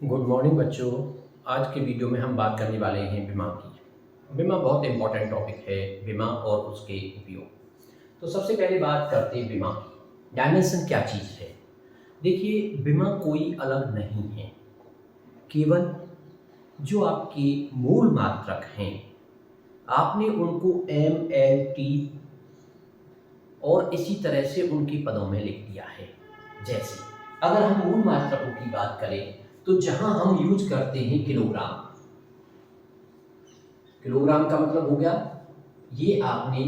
Good morning बच्चों। आज के वीडियो में हम बात करने वाले हैं बीमा की। बीमा बहुत इंपॉर्टेंट टॉपिक है, बीमा और उसके उपयोग। तो सबसे पहले बात करते हैं बीमा की। डायमेंशन क्या चीज़ है? देखिए, बीमा कोई अलग नहीं है, केवल जो आपके मूल मात्रक हैं आपने उनको MLT और इसी तरह से उनके पदों में लिख दिया है। जैसे अगर हम मूल मात्रकों की बात करें तो जहां हम यूज करते हैं किलोग्राम। किलोग्राम का मतलब हो गया, ये आपने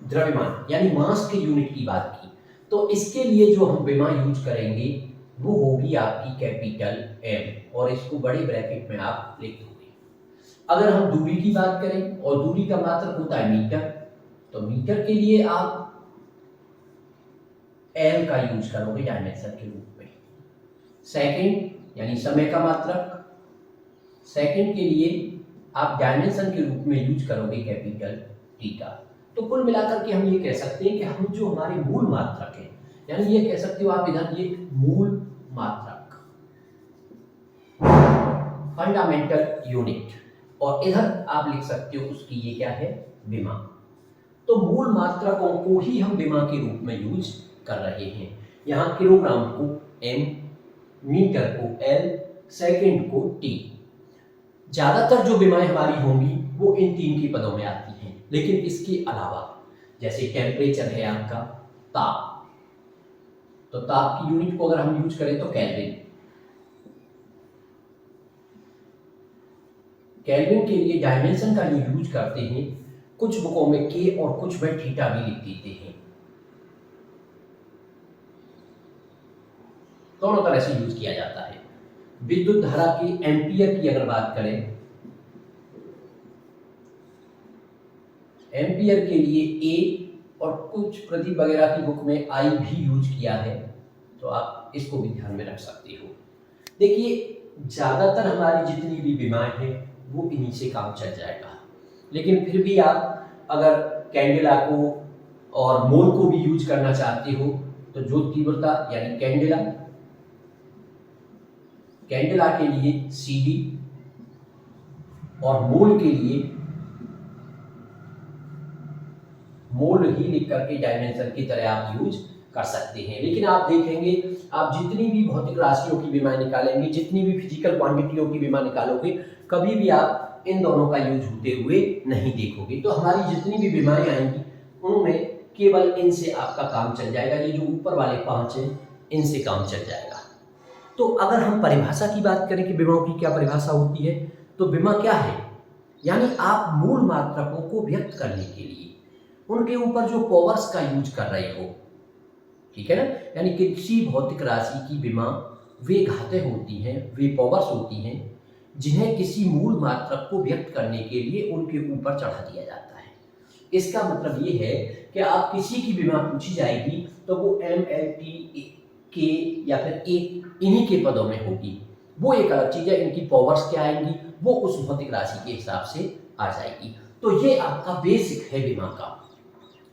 द्रव्यमान यानी मास के यूनिट की बात की, तो इसके लिए जो हम बीमा यूज करेंगे वो होगी आपकी कैपिटल M, और इसको बड़े ब्रैकेट में आप लिख दोगे। अगर हम दूरी की बात करें और दूरी का मात्रक होता है मीटर, तो मीटर के लिए आप L का यूज करोगे डायमेंशन के रूप में। सेकंड यानी समय का मात्रक, सेकंड के लिए आप डायमेंशन के रूप में यूज करोगे कैपिटल T का। तो कुल मिलाकर के हम ये कह सकते हैं कि हम जो हमारे मूल मात्रक हैं, यानी ये कह सकते हो आप इधर ये मूल मात्रक फंडामेंटल यूनिट, और इधर आप लिख सकते हो उसकी ये क्या है, बीमा। तो मूल मात्रकों को ही हम बीमा के रूप में यूज कर रहे हैं। यहाँ किलोग्राम को M, मीटर को L, सेकंड को T। ज्यादातर जो बीमाएं हमारी होंगी वो इन तीन के पदों में आती हैं, लेकिन इसके अलावा जैसे टेम्परेचर है आपका, ताप, तो ताप की यूनिट को अगर हम यूज करें तो केल्विन। केल्विन के लिए डायमेंशन का जो यूज करते हैं, कुछ बुकों में के और कुछ में थीटा भी लिख देते हैं। दोनों तरह से यूज किया जाता है। विद्युत धारा की एम्पियर की अगर बात करें, एम्पियर के लिए ए और कुछ प्रदीप वगैरह की बुक में आई भी यूज किया है, तो आप इसको भी ध्यान में रख सकते हो। देखिए, ज्यादातर हमारी जितनी भी बीमाएं हैं वो इन्हीं से काम चल जाएगा, लेकिन फिर भी आप अगर कैंडेला को और मोल को भी यूज करना चाहते हो तो जो तीव्रता यानी कैंडेला, कैंडेला के लिए CD और मोल के लिए मोल ही लिख करके डायमेंशन की तरह आप यूज कर सकते हैं। लेकिन आप देखेंगे, आप जितनी भी भौतिक राशियों की बीमा निकालेंगे, जितनी भी फिजिकल क्वांटिटियों की बीमा निकालोगे, कभी भी आप इन दोनों का यूज होते हुए नहीं देखोगे। तो हमारी जितनी भी बीमाएं आएंगी उनमें केवल इनसे आपका काम चल जाएगा। ये जो ऊपर वाले 5 हैं इनसे काम चल जाएगा। तो अगर हम परिभाषा की बात करें कि बीमाओं की क्या परिभाषा होती है, तो बीमा क्या है, यानी आप मूल मात्रकों को व्यक्त करने के लिए उनके ऊपर जो पावर्स का यूज कर रहे हो, ठीक है ना, यानी किसी भौतिक राशि की बीमा वे घातें होती हैं, वे पावर्स होती हैं जिन्हें किसी मूल मात्रक को व्यक्त करने के लिए उनके ऊपर चढ़ा दिया जाता है। इसका मतलब ये है कि आप किसी की बीमा पूछी जाएगी तो वो MLT के या फिर एक इन्हीं के पदों में होगी, वो एक अलग चीज है। इनकी पावर्स क्या आएंगी वो उस भौतिक राशि के हिसाब से आ जाएगी। तो ये आपका बेसिक है बीमा का।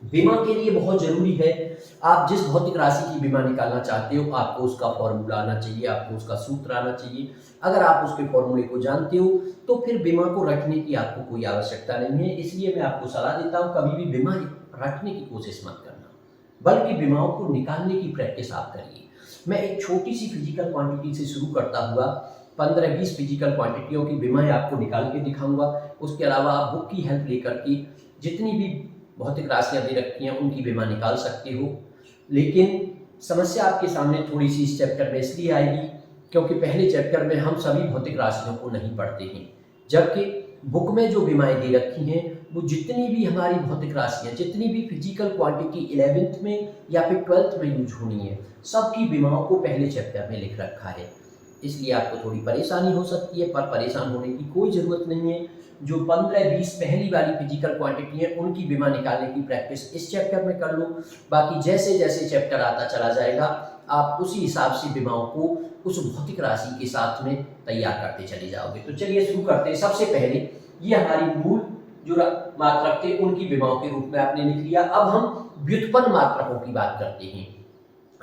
बीमा के लिए बहुत जरूरी है, आप जिस भौतिक राशि की बीमा निकालना चाहते हो आपको उसका फॉर्मूला आना चाहिए, आपको उसका सूत्र आना चाहिए। अगर आप उसके फॉर्मूले को जानते हो तो फिर बीमा को रखने की आपको कोई आवश्यकता नहीं है। इसलिए मैं आपको सलाह देता हूँ, कभी भी बीमा रखने की कोशिश मत करना, बल्कि बीमाओं को निकालने की प्रैक्टिस आप करिए। मैं एक छोटी सी फिजिकल क्वांटिटी से शुरू करता हुआ 15-20 फिजिकल क्वांटिटियों की बीमाएं आपको निकाल के दिखाऊंगा। उसके अलावा आप बुक की हेल्प लेकर के जितनी भी भौतिक राशियां दे रखी हैं उनकी बीमा निकाल सकते हो। लेकिन समस्या आपके सामने थोड़ी सी इस चैप्टर में इसलिए आएगी क्योंकि पहले चैप्टर में हम सभी भौतिक राशियों को नहीं पढ़ते हैं, जबकि बुक में जो बीमाएं दे रखी हैं वो जितनी भी हमारी भौतिक राशियां, जितनी भी फिजिकल क्वांटिटी 11th में या फिर 12th में यूज होनी है, सबकी बीमाओं को पहले चैप्टर में लिख रखा है। इसलिए आपको थोड़ी परेशानी हो सकती है, पर परेशान होने की कोई ज़रूरत नहीं है। जो 15-20 पहली वाली फिजिकल क्वांटिटी है उनकी बीमा निकालने की प्रैक्टिस इस चैप्टर में कर लो। बाकी जैसे जैसे चैप्टर आता चला जाएगा आप उसी हिसाब से बीमाओं को उस भौतिक राशि के साथ में तैयार करते चले जाओगे। तो चलिए शुरू करते हैं। सबसे पहले ये हमारी मूल जो मात्रक थे उनकी बीमाओं के रूप में आपने लिख लिया। अब हम व्युत्पन्न मात्रकों की बात करते हैं।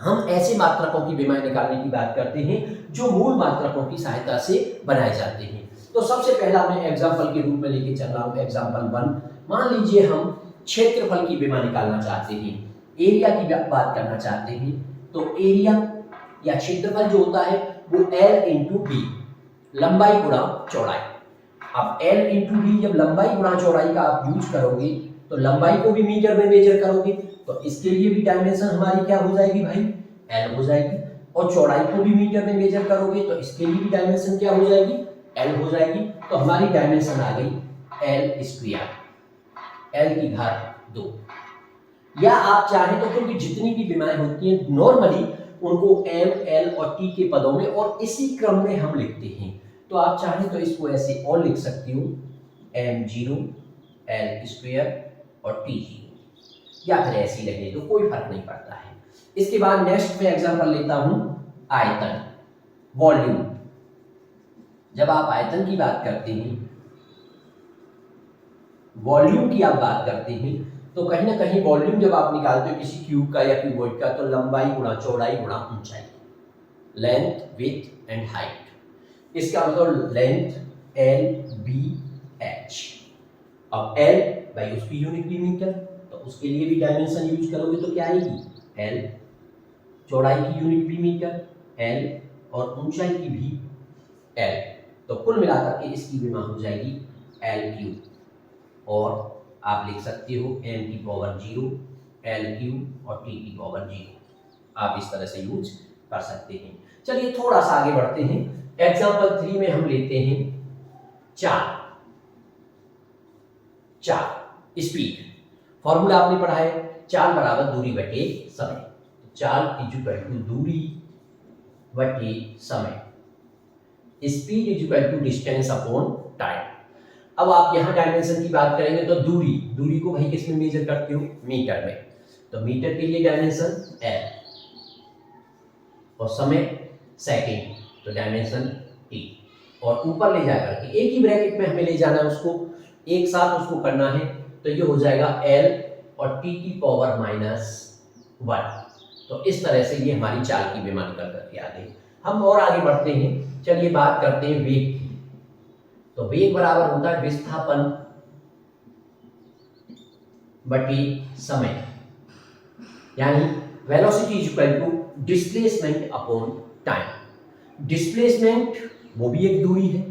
हम ऐसे मात्रकों की विमाएं निकालने की बात करते हैं जो मूल मात्रकों की सहायता से बनाए जाते हैं। तो सबसे पहला मैं एग्जाम्पल के रूप में लेके चल रहा हूँ एग्जाम्पल 1। मान लीजिए हम क्षेत्रफल की विमा निकालना चाहते हैं, एरिया की बात करना चाहते हैं। तो एरिया या क्षेत्रफल जो होता है वो L इंटू बी, लंबाई गुणा चौड़ाई। अब L इंटू बी जब लंबाई गुणा चौड़ाई का आप यूज करोगे तो लंबाई को भी मीटर में मेजर करोगे तो इसके लिए भी डायमेंशन हमारी क्या हो जाएगी भाई, L हो जाएगी। और चौड़ाई को भी मीटर में मेजर करोगे तो इसके लिए भी डायमेंशन क्या हो जाएगी, L हो जाएगी। तो हमारी डायमेंशन आ गई L स्क्वायर, L की घात 2। या आप चाहें तो क्योंकि जितनी भी विमाएं होती हैं नॉर्मली उनको M, L और T के पदों में और इसी क्रम में हम लिखते हैं। तो आप चाहें तो इसको ऐसे और लिख सकते हो M0 L स्क्वायर और T0, या फिर ऐसे ही रहने दो, कोई फर्क नहीं पड़ता है। इसके बाद नेक्स्ट में एग्जांपल लेता हूं आयतन, वॉल्यूम। जब आप आयतन की बात करते हैं, वॉल्यूम की आप बात करते हैं तो कहीं ना कहीं वॉल्यूम जब आप निकालते हो किसी क्यूब का या क्यूबॉइड का तो लंबाई गुणा चौड़ाई गुणा ऊंचाई, लेंथ विड्थ एंड हाइट। इसका मतलब लेंथ L B H। अब L भाई उसकी यूनिट भी मीटर, तो उसके लिए भी डायमेंशन यूज करोगे तो क्या आएगी L, चौड़ाई की यूनिट भी मीटर L और ऊंचाई की भी L। तो कुल मिलाकर के इसकी विमा हो जाएगी L3। और आप लिख सकते हो m की पावर 0 L3 और t की पावर 0। आप इस तरह से यूज कर सकते हैं। चलिए थोड़ा सा आगे बढ़ते हैं। एग्जाम्पल 3 में हम लेते हैं चाल। स्पीड फॉर्मूला आपने पढ़ा है, चाल बराबर दूरी बटे समय। चाल इक्वल टू दूरी बटे समय, speed equal to distance upon time. अब आप यहाँ डायमेंशन की बात करेंगे तो दूरी को भाई किस में मेजर करते हो, मीटर में। तो मीटर के लिए डायमेंशन L और समय सेकंड, तो डायमेंशन T। और ऊपर ले जाकर के एक ही ब्रैकेट में हमें ले जाना है, उसको एक साथ उसको करना है। तो ये हो जाएगा L और T की पावर -1। तो इस तरह से ये हमारी चाल की विमा निकल करके आ गई। हम और आगे बढ़ते हैं। चलिए बात करते हैं वेग की। तो वेग बराबर होता है विस्थापन बटे समय, यानी velocity is equal to displacement upon time. Displacement वो भी एक दूरी है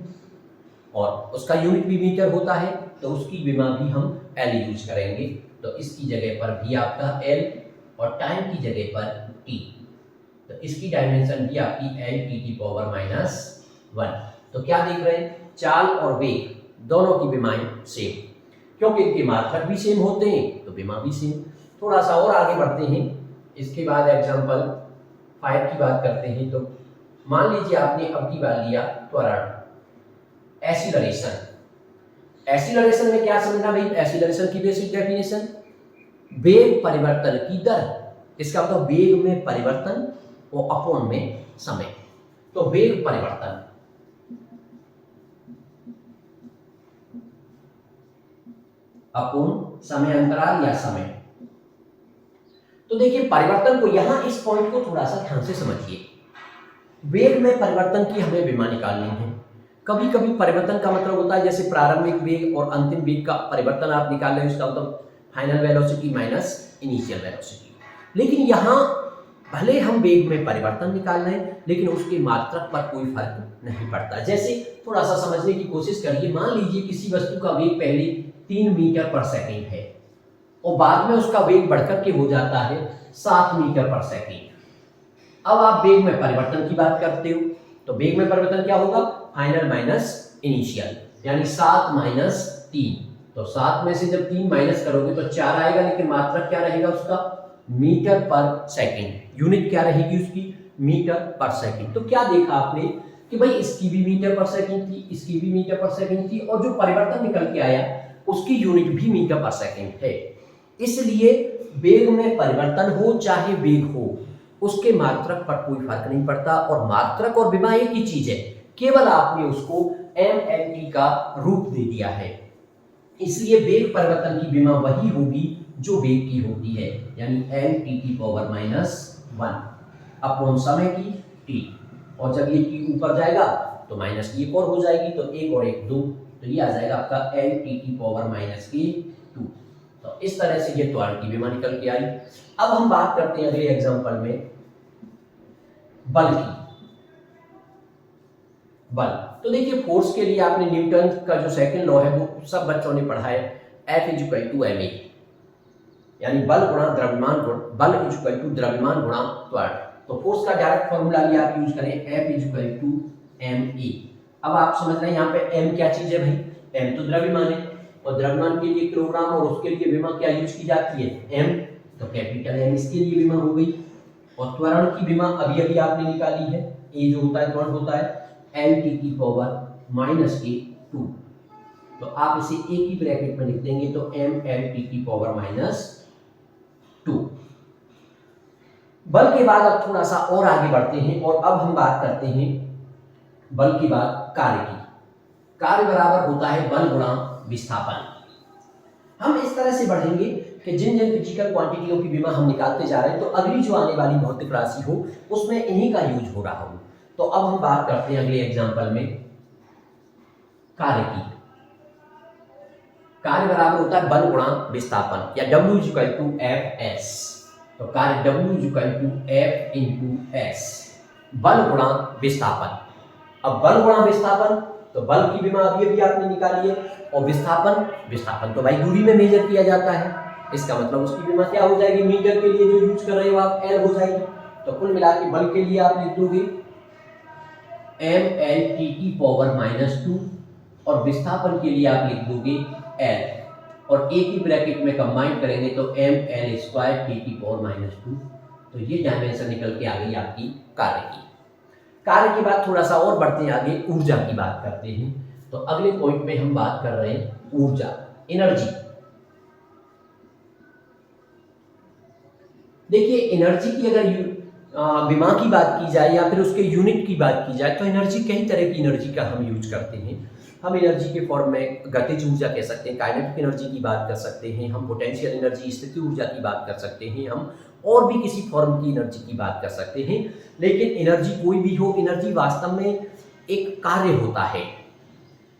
और उसका यूनिट भी मीटर होता है, तो उसकी विमा भी हम L यूज करेंगे। तो इसकी जगह पर भी आपका L और टाइम की जगह पर T। तो इसकी डायमेंशन भी आपकी L की पावर -1। तो क्या देख रहे हैं, चाल और वेग दोनों की विमाएं सेम, क्योंकि इनके मात्रक भी सेम होते हैं तो विमा भी सेम। थोड़ा सा और आगे बढ़ते हैं। इसके बाद एग्जांपल 5 की बात करते हैं। तो मान लीजिए आपने अब की बार लिया त्वरण, एक्सीलरेशन में क्या समझना भाई, एक्सीलरेशन की बेसिक डेफिनेशन वेग परिवर्तन की दर। इसका मतलब वेग में परिवर्तन और अपॉन में समय। तो वेग परिवर्तन अपूर्ण समय अंतराल या समय। तो देखिए परिवर्तन को यहां इस पॉइंट को थोड़ा सा ध्यान से समझिए। वेग में परिवर्तन की हमें विमा निकालनी है। कभी कभी परिवर्तन का मतलब होता है जैसे प्रारंभिक वेग और अंतिम वेग का परिवर्तन आप निकाल रहे हो, इसका मतलब final velocity minus initial velocity. लेकिन यहां भले हम वेग में परिवर्तन निकाल रहे हैं लेकिन उसके मात्रक पर कोई फर्क नहीं पड़ता। जैसे थोड़ा सा समझने की कोशिश करिए। मान लीजिए किसी वस्तु का वेग पहले 3 मीटर पर सेकंड है और बाद में उसका वेग बढ़कर के हो जाता है 7 मीटर पर सेकंड। अब आप वेग में परिवर्तन की बात करते हो तो वेग में परिवर्तन क्या होगा, फाइनल माइनस इनिशियल, यानी 7 माइनस 3। तो 7 में से जब 3 माइनस करोगे तो 4 आएगा, लेकिन मात्रक क्या रहेगा उसका, मीटर पर सेकंड। यूनिट क्या रहेगी उसकी, मीटर पर सेकंड। तो क्या देखा आपने कि भाई इसकी भी मीटर पर सेकंड थी, इसकी भी मीटर पर सेकंड थी, और जो परिवर्तन निकल के आया उसकी यूनिट भी मीटर पर सेकंड है। इसलिए वेग में परिवर्तन हो चाहे वेग हो, उसके मात्रक पर कोई फर्क नहीं पड़ता। और मात्रक और विमा एक ही चीज है, केवल आपने उसको mlt का रूप दे दिया है। इसलिए वेग परिवर्तन की विमा वही होगी जो वेग की होती है, यानी mt की पावर -1। अपॉन समय की टी, और जब ये टी ऊपर जाएगा तो माइनस की एक और हो जाएगी, तो एक और एक 2, तो ये आ जाएगा आपका एल टी की पावर माइनस की 2। तो इस तरह से ये त्वरण की विमा निकल के आई। अब हम बात करते हैं अगले एग्जांपल में बल की। बल, तो देखिए फोर्स के लिए आपने न्यूटन का जो सेकंड लॉ है वो सब बच्चों ने पढ़ा है, F इक्वल टू ma, यानी बल गुणा द्रव्यमान बल इक्वल टू द्रव्यमान गुणा त्वरण। तो फोर्स का डायरेक्ट फॉर्मूला भी आप यूज करें F इक्वल टू ma। अब आप समझ रहे हैं यहाँ पे m क्या चीज है भाई, m तो द्रव्यमान है, और द्रव्यमान के लिए किलोग्राम और उसके लिए विमा क्या यूज की जाती है m, तो कैपिटल M इसके लिए विमा हो गई। और त्वरण की विमा अभी अभी आपने निकाली है, a जो होता है त्वरण होता है एल टी की पावर माइनस के 2, तो आप इसे एक ही ब्रैकेट में लिख देंगे, तो एम एल टी की पावर माइनस 2। बल के बाद अब थोड़ा सा और आगे बढ़ते हैं, और अब हम बात करते हैं बल के बाद कार्य की। कार्य बराबर होता है बल गुणा विस्थापन। हम इस तरह से बढ़ेंगे कि जिन जिन फिजिकल क्वांटिटियों की विमा हम निकालते जा रहे हैं, तो अगली जो आने वाली भौतिक राशि हो उसमें इन्हीं का यूज हो रहा हो। तो अब हम बात करते हैं अगले एग्जांपल में कार्य की। कार्य बराबर होता है बल गुणा विस्थापन, या W इक्वल टू Fs। तो कार्य W equal to F into S, बल गुणा विस्थापन। अब बल गुणा विस्थापन, तो बल की विमा अभी अभी आपने निकाली है, और विस्थापन तो भाई दूरी में मेजर किया जाता है, इसका मतलब उसकी विमा क्या हो जाएगी, मीटर के लिए जो यूज कर रहे हो आप L हो जाएगी। तो कुल मिला के बल के लिए आप लिख दोगे एम एल टी की पावर माइनस 2, और विस्थापन के लिए आप लिख दोगे L, और एक ही ब्रैकेट में कंबाइन करेंगे तो एम एल स्क्वायर टी की पावर माइनस 2। तो ये डायमेंशन निकल के आ गई आपकी कार्य की। कार्य के बाद थोड़ा सा और बढ़ते हैं आगे, ऊर्जा की बात करते हैं। तो अगले पॉइंट में हम बात कर रहे हैं ऊर्जा, एनर्जी। देखिए एनर्जी की अगर विमा की बात की जाए या फिर उसके यूनिट की बात की जाए, तो एनर्जी कई तरह की एनर्जी का हम यूज करते हैं। हम एनर्जी के फॉर्म में गतिज ऊर्जा कह सकते हैं, काइनेटिक एनर्जी की बात कर सकते हैं, हम पोटेंशियल एनर्जी स्थिति ऊर्जा की बात कर सकते हैं, हम और भी किसी फॉर्म की एनर्जी की बात कर सकते हैं। लेकिन एनर्जी कोई भी हो, एनर्जी वास्तव में एक कार्य होता है,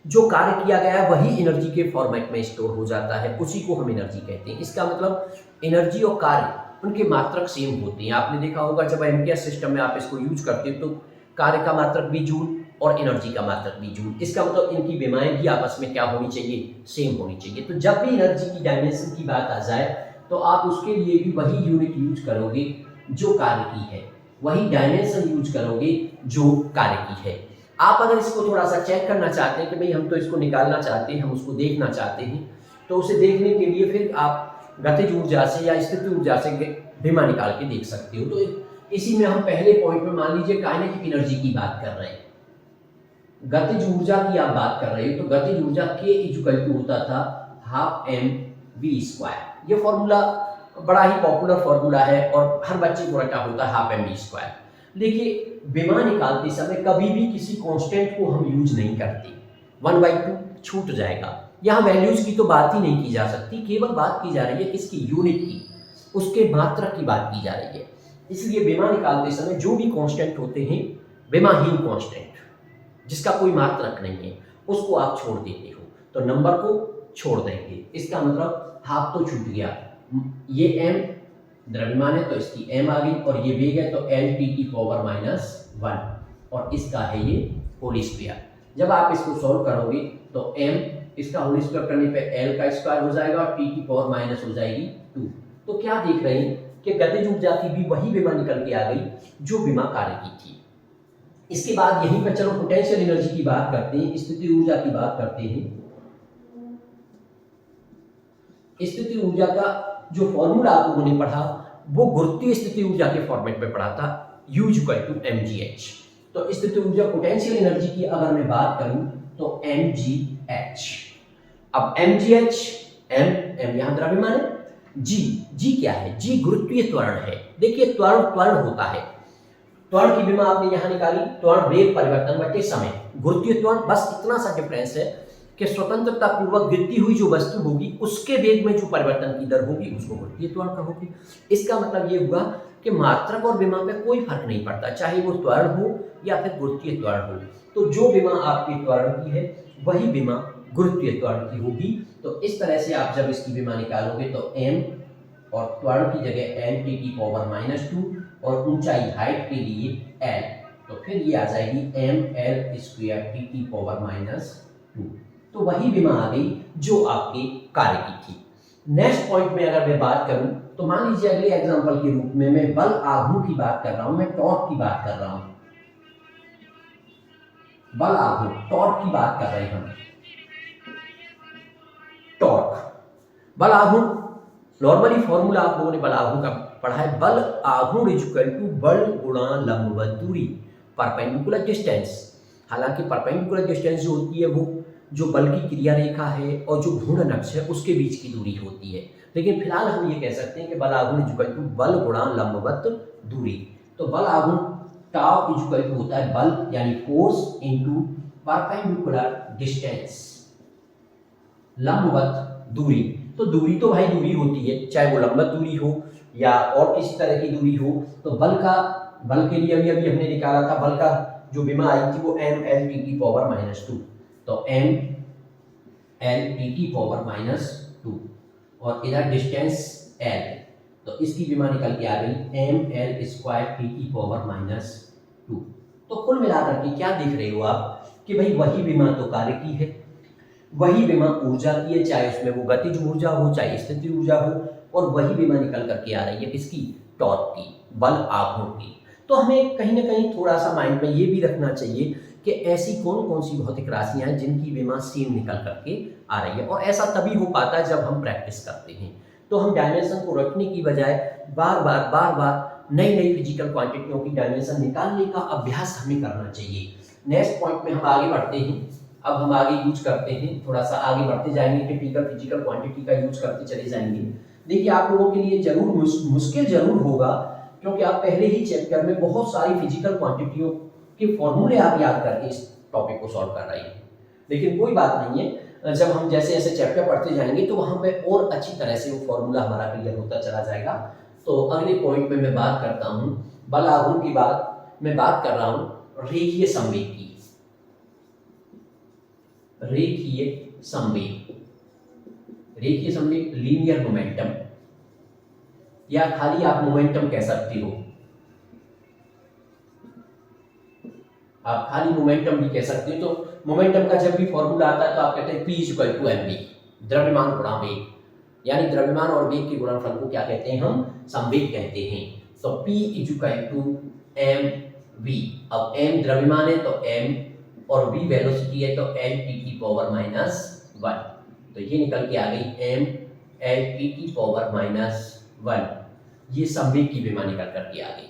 जो कार्य किया गया है वही एनर्जी के फॉर्मेट में स्टोर हो जाता है, उसी को हम एनर्जी कहते हैं। इसका मतलब एनर्जी और कार्य उनके मात्रक सेम होते हैं। आपने देखा होगा जब एमकेएस सिस्टम में आप इसको यूज करते हो तो कार्य का मात्रक भी जूल और एनर्जी का मात्रक भी जूल, इसका मतलब इनकी विमाएं भी आपस में क्या होनी चाहिए, सेम होनी चाहिए। तो जब भी एनर्जी की डायमेंशन की बात आ जाए तो आप उसके लिए भी वही यूनिट यूज करोगे जो कार्य की है, वही डायमेंशन यूज करोगे जो कार्य की है। आप अगर इसको थोड़ा सा चेक करना चाहते हैं कि भाई हम तो इसको निकालना चाहते हैं, हम उसको देखना चाहते हैं, तो उसे देखने के लिए फिर आप गतिज ऊर्जा से या स्थिति ऊर्जा से विमा निकाल के देख सकते हो। तो इसी में हम पहले पॉइंट में मान लीजिए काइनेटिक एनर्जी की बात कर रहे हैं, गतिज ऊर्जा की आप बात कर रहे हो, तो गतिज ऊर्जा K इक्वल टू होता था हाफ एम वी स्क्वायर। ये फॉर्मूला बड़ा ही पॉपुलर फॉर्मूला है और हर बच्चे को रटा होता है हाफ एम वी स्क्वायर। देखिए विमा निकालते समय कभी भी किसी कांस्टेंट को हम यूज नहीं करते, 1/2 छूट जाएगा। यहाँ वैल्यूज की तो बात ही नहीं की जा सकती, केवल बात की जा रही है किसकी, यूनिट की, उसके मात्रक की बात की जा रही है। इसलिए विमा निकालते समय जो भी कांस्टेंट होते हैं, विमाहीन कांस्टेंट जिसका कोई मात्रक नहीं है, उसको आप छोड़ देते हो, तो नंबर को छोड़ देंगे। इसका मतलब हाफ तो छूट गया, ये m द्रव्यमान है तो इसकी m आ गई, और ये वेग है तो एल टी की पावर माइनस 1, और इसका है ये होल स्क्वायर। जब आप इसको सॉल्व करोगे तो m इसका होल स्क्वायर करने पे l का स्क्वायर हो जाएगा और t की पावर माइनस हो जाएगी 2। तो क्या देख रहे हैं कि गतिज ऊर्जा की भी वही विमा निकल के आ गई जो विमा कार्य की थी। इसके बाद यहीं पर चलो पोटेंशियल एनर्जी की बात करते हैं, स्थिति ऊर्जा की बात करते हैं। स्थिति ऊर्जा का जो फॉर्मूला आप लोगों ने पढ़ा वो गुरुत्वीय स्थिति ऊर्जा के फॉर्मेट में पढ़ा था, U = mgh। तो स्थिति ऊर्जा पोटेंशियल एनर्जी की अगर मैं बात करूं तो mgh। अब mgh, m यहां द्रव्यमान है, g क्या है, g गुरुत्वीय त्वरण है। देखिए त्वरण होता है, त्वरण की विमा आपने यहां निकाली, त्वरण वेग परिवर्तन बटे समय, गुरुत्वीय त्वरण, बस इतना सा डिफरेंस है कि स्वतंत्रता पूर्वक गिरती हुई जो वस्तु होगी उसके वेग में जो परिवर्तन की दर होगी उसको गुरुत्वीय त्वरण कहोगे। इसका मतलब ये हुआ कि मात्रक और विमा पे कोई फर्क नहीं पड़ता, चाहे वो त्वरण हो या फिर गुरुत्वीय त्वरण हो। तो जो विमा आपके त्वरण की है वही विमा गुरुत्वीय त्वरण की होगी। तो इस तरह से आप जब इसकी विमा निकालोगे तो m और त्वरण की जगह l टी की पावर -2 और ऊंचाई हाइट के लिए l, तो फिर ये आ जाएगी ml स्क्वायर टी की पावर -2। तो वही विमा आ गई जो आपके कार्य की थी। नेक्स्ट पॉइंट में अगर मैं बात करूं तो मान लीजिए अगले एग्जांपल के रूप में मैं बल आघूर्ण की बात कर रहा हूं, मैं टॉर्क की बात कर रहा हूं, बल आघूर्ण टॉर्क की बात कर रहे हैं हम। टॉर्क बल आघूर्ण नॉर्मली फॉर्मूला आप लोगों ने बल आघूर्ण का पढ़ा है, बल आघूर्ण इक्वल टू बल गुणा लंबवत दूरी, परपेंडिकुलर डिस्टेंस। हालांकि परपेंडिकुलर डिस्टेंस जो होती है वो जो बल की क्रिया रेखा है और जो घूर्णन अक्ष है उसके बीच की दूरी होती है, लेकिन फिलहाल हम ये कह सकते हैं कि बल आघूर्ण इक्वल टू बल गुणा लंबवत दूरी। तो बल आघूर्ण टाउ इक्वल टू होता है बल यानी फोर्स इनटू परपेंडिकुलर डिस्टेंस, लंबवत दूरी। तो दूरी तो भाई दूरी होती है, चाहे वो लंबवत दूरी हो या और किसी तरह की दूरी हो। तो बल के लिए अभी हमने निकाला था, बल का जो विमा आई थी वो ml टी की पावर -2, तो ml टी की पावर -2 और इधर डिस्टेंस l, तो इसकी विमा निकल के आ गई ml स्क्वायर टी की पावर -2। तो कुल मिलाकर के क्या देख रहे हो आप कि भाई वही विमा तो कार्य की है, वही विमा ऊर्जा की है, चाहे उसमें वो गतिज ऊर्जा हो चाहे स्थितिज ऊर्जा हो, और वही विमा निकल करके आ रही है किसकी, टॉर्क की, बल आघूर्ण की। तो हमें कहीं ना कहीं थोड़ा सा माइंड में ये भी रखना चाहिए कि ऐसी कौन कौन सी भौतिक राशियां हैं जिनकी विमा सेम निकल करके आ रही है, और ऐसा तभी हो पाता है जब हम प्रैक्टिस करते हैं। तो हम डायमेंशन को रखने की बजाय बार बार नई नई फिजिकल क्वांटिटियों की डायमेंशन निकालने का अभ्यास हमें करना चाहिए। नेक्स्ट पॉइंट में हम आगे बढ़ते हैं। अब हम आगे यूज करते हैं, थोड़ा सा आगे बढ़ते जाएंगे, टिपिकल फिजिकल क्वांटिटी का यूज करते चले जाएंगे। देखिए आप लोगों के लिए जरूर मुश्किल जरूर होगा, क्योंकि आप पहले ही चैप्टर में बहुत सारी फिजिकल क्वांटिटियों के फॉर्मूले आप याद करके इस टॉपिक को सॉल्व कर रहे हैं, लेकिन कोई बात नहीं है, जब हम जैसे जैसे चैप्टर पढ़ते जाएंगे तो वहां पे और अच्छी तरह से वो फॉर्मूला हमारा क्लियर होता चला जाएगा। तो अगले पॉइंट में मैं बात करता हूँ बल आघूर्ण की मैं बात कर रहा हूँ रेखीय संवेग की। रेखीय संवेग लीनियर मोमेंटम, या खाली आप मोमेंटम कह सकते हो, आप खाली मोमेंटम भी कह सकते हो। तो मोमेंटम का जब भी फॉर्मूला आता है तो आप कहते हैं P = mv, द्रव्यमान गुणा वेग, यानी द्रव्यमान और वेग के गुणनफल को क्या कहते हैं, हम संवेग कहते हैं। तो P = mv, अब m द्रव्यमान है तो m और v वेलोसिटी है तो l t की पावर -1, तो ये निकल के आ गई m l t की पावर -1, ये संवेग की विमा निकल करके आ गई।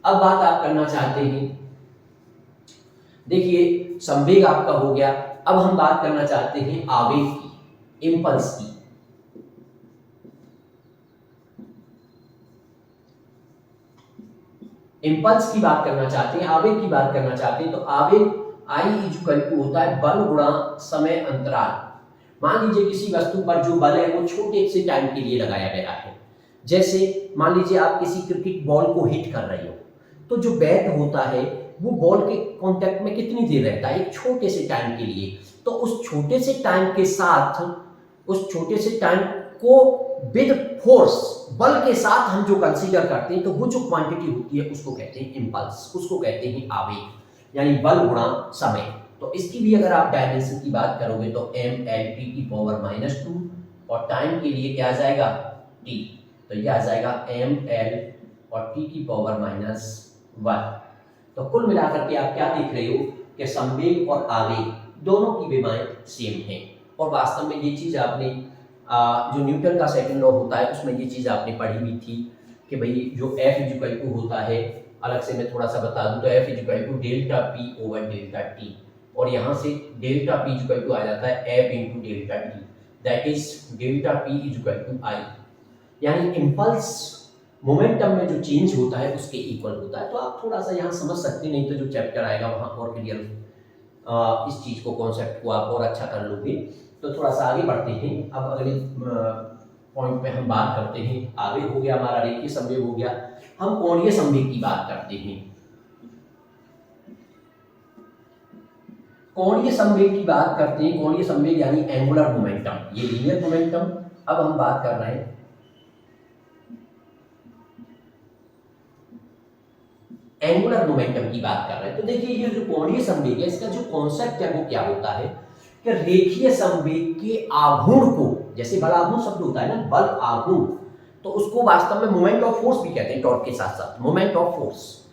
अब बात आप करना चाहते हैं, देखिए संवेग आपका हो गया, अब हम बात करना चाहते हैं आवेग की, इंपल्स की। इंपल्स की बात करना चाहते हैं, आवेग की बात करना चाहते हैं, तो आवेग I = होता है बल गुणा समय अंतराल। मान लीजिए किसी वस्तु पर जो बल है वो छोटे से टाइम के लिए लगाया गया है, जैसे मान लीजिए आप किसी क्रिकेट बॉल को हिट कर रहे हो, तो जो बैट होता है वो बॉल के कांटेक्ट में कितनी देर रहता है, एक छोटे से टाइम के लिए। तो उस छोटे से टाइम के साथ, उस छोटे से टाइम को विद फोर्स, बल के साथ हम जो कंसीडर करते हैं, तो वो जो क्वांटिटी होती है उसको कहते हैं इंपल्स, उसको कहते हैं आवेग, यानी बल गुणा समय। तो इसकी भी अगर आप डायमेंशन की बात करोगे तो ml t की पावर -2 और टाइम के लिए क्या आ जाएगा t, तो ये आ जाएगा ml और t की पावर -1। तो कुल मिलाकर के आप क्या देख रहे हो कि संवेग और आवेग दोनों की विमाएं सेम हैं, और वास्तव में ये चीज आपने जो न्यूटन का सेकंड लॉ होता है उसमें ये चीज आपने पढ़ी भी थी कि भाई जो F = होता है, अलग से मैं थोड़ा सा बता दूं तो F = ΔP/ΔT, और यहाँ से ΔP आ जाता है F × ΔT, that is ΔP = I, यानी इंपल्स मोमेंटम में जो चेंज होता है उसके इक्वल होता है। तो आप थोड़ा सा यहाँ समझ सकते, नहीं तो जो चैप्टर आएगा वहाँ और क्लियर इस चीज को, कॉन्सेप्ट को आप और अच्छा कर लोगे। तो थोड़ा सा आगे बढ़ते हैं। अब अगले पॉइंट पे हम बात करते हैं, आवेग हो गया हमारा, रेखीय संवेग हो गया, हम कोणीय संवेग की बात करते हैं। कोणीय संवेग की बात करते हैं, कोणीय संवेग यानी एंगुलर मोमेंटम, ये लीनियर मोमेंटम। अब हम बात कर रहे हैं एंगुलर मोमेंटम की बात कर रहे हैं। तो देखिए ये जो कोणीय संवेग है इसका जो कॉन्सेप्ट है वो क्या होता है कि रेखीय संवेग के आघूर्ण को, जैसे बल आघूर्ण शब्द होता है ना, बल आघूर्ण, तो उसको वास्तव में मोमेंट ऑफ फोर्स भी कहते हैं, टॉर्क के साथ साथ मोमेंट ऑफ फोर्स।